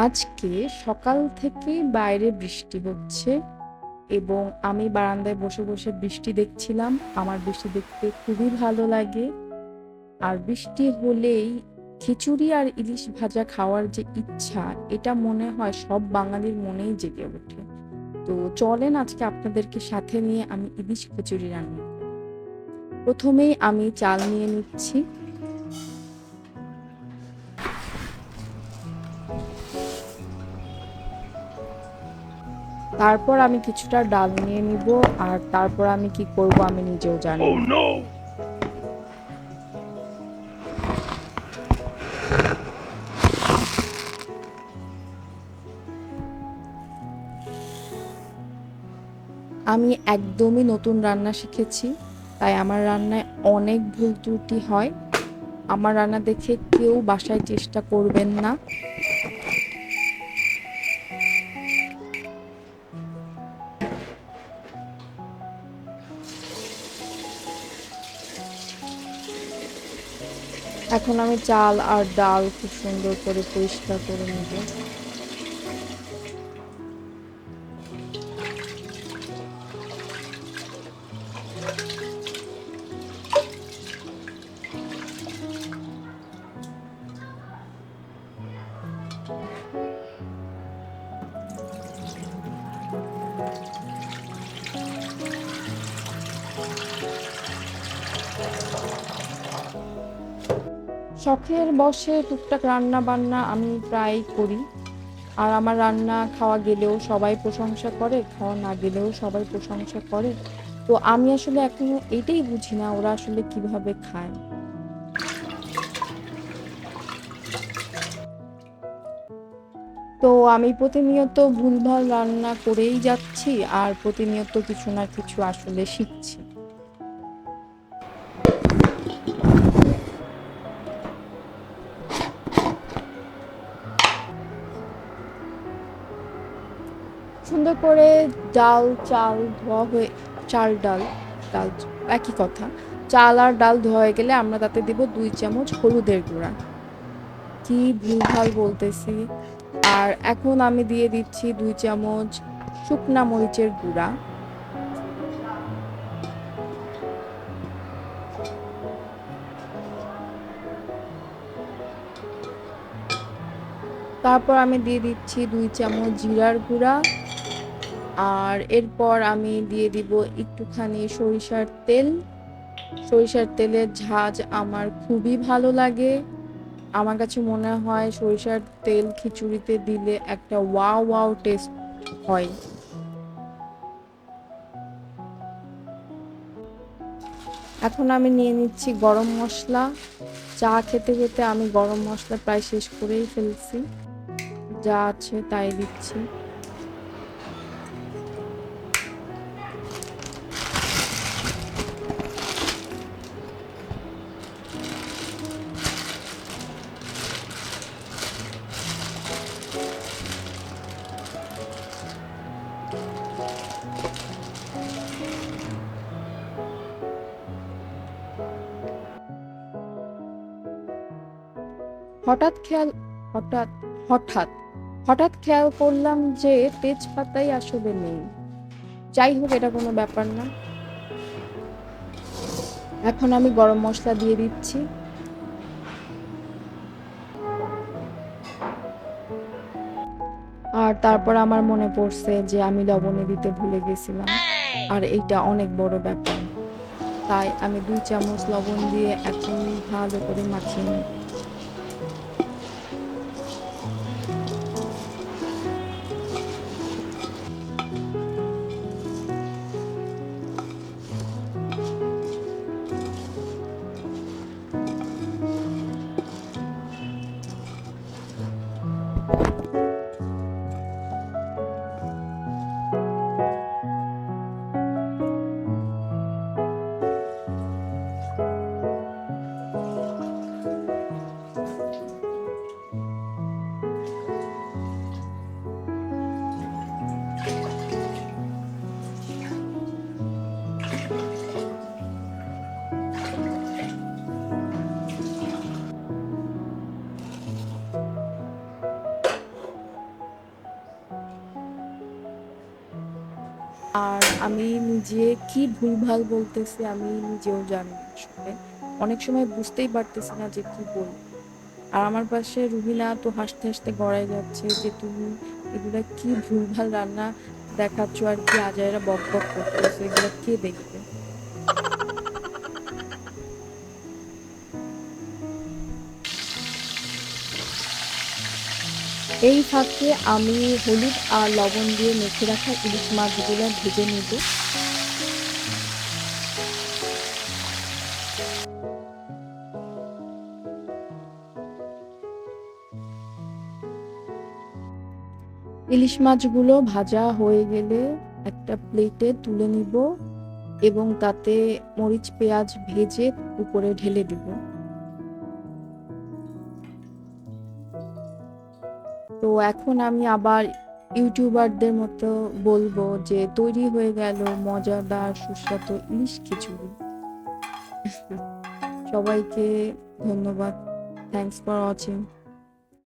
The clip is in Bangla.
আজকে সকাল থেকেই বাইরে বৃষ্টি হচ্ছে এবং আমি বারান্দায় বসে বসে বৃষ্টি দেখছিলাম। আমার বৃষ্টি দেখতে খুবই ভালো লাগে। আর বৃষ্টি হলেই খিচুড়ি আর ইলিশ ভাজা খাওয়ার যে ইচ্ছা, এটা মনে হয় সব বাঙালির মনেই জেগে ওঠে। তো চলেন আজকে আপনাদেরকে সাথে নিয়ে আমি ইলিশ খিচুড়ি রান্না করি। প্রথমেই আমি চাল নিয়ে নিচ্ছি। তারপর আমি কিছুটা ডাল নিয়ে নিব। আর তারপর আমি কি করব আমি নিজেও জানি Oh না। no! আমি একদমই নতুন রান্না শিখেছি, তাই আমার রান্নায় অনেক ভুল ত্রুটি হয়। আমার রান্না দেখে কেউ বাসায় চেষ্টা করবেন না। এখন আমি চাল আর ডাল খুব সুন্দর করে পরিষ্কার করে নেব। শখের বশে টুকটাক রান্না বান্না আমি প্রায়ই করি। আর আমার রান্না খাওয়া গেলেও সবাই প্রশংসা করে, খাওয়া না গেলেও সবাই প্রশংসা করে। তো আমি আসলে এখনো এটাই বুঝি না ওরা আসলে কিভাবে খায়। তো আমি প্রতিনিয়ত ভুলভাল রান্না করেই যাচ্ছি আর প্রতিনিয়ত কিছু না কিছু আসলে শিখছি। সুন্দর করে ডাল চাল ধোয়া হয়ে চাল ডাল ডাল একই কথা। চাল আর ডাল ধোয়া হয়ে গেলে আমরা তাতে দিব 2 চামচ হলুদের গুঁড়া। কি ভুলভাল বলতেছি। আর এখন আমি দিয়ে দিচ্ছি 2 চামচ শুকনা মরিচের গুঁড়া। তারপর আমি দিয়ে দিচ্ছি 2 চামচ জিরার গুঁড়া। আর এরপর আমি দিয়ে দিব একটুখানি সরিষার তেল। সরিষার তেলের ঝাঁজ আমার খুবই ভালো লাগে। আমার কাছে মনে হয় সরিষার তেল খিচুড়িতে দিলে একটা ওয়াও ওয়াও টেস্ট হয়। এখন আমি নিয়ে নিচ্ছি গরম মশলা। চা খেতে খেতে আমি গরম মশলা প্রায় শেষ করেই ফেলছি। যা আছে তাই দিচ্ছি। হঠাৎ খেয়াল হঠাৎ হঠাৎ হঠাৎ খেয়াল করলাম যে তেজপাতাই আসলে নেই। যাই হোক, এটা কোনো ব্যাপার না। এখন আমি গরম মশলা দিয়ে দিচ্ছি। আর তারপর আমার মনে পড়ছে যে আমি লবণে দিতে ভুলে গেছিলাম। আর এইটা অনেক বড় ব্যাপার। তাই আমি 2 চামচ লবণ দিয়ে এখন ভালো করে মাখিয়ে নিই। আর আমি নিজে কি ভুলভাল বলতেছি আমি নিজেও জানি না আসলে। অনেক সময় বুঝতেই পারতেছি না যে কি বলবো। আর আমার পাশে রুহিনা তো হাসতে হাসতে গড়ায় যাচ্ছে যে তুমি এগুলা কি ভুলভাল রান্না দেখাচ্ছ আর কি আজাইরা বক বক করতেছো, এগুলা কে দেখবে। এই ফাঁকে আমি হলুদ আর লবণ দিয়ে মেখে রাখা ইলিশ মাছগুলো ভেজে নিব। ইলিশ মাছগুলো ভাজা হয়ে গেলে একটা প্লেটে তুলে নিব এবং তাতে মরিচ পেঁয়াজ ভেজে উপরে ঢেলে দিব। তো এখন আমি আবার ইউটিউবারদের মতো বলবো যে তৈরি হয়ে গেল মজাদার সুস্বাদু ইলিশ খিচুড়ি। সবাইকে ধন্যবাদ। Thanks for watching.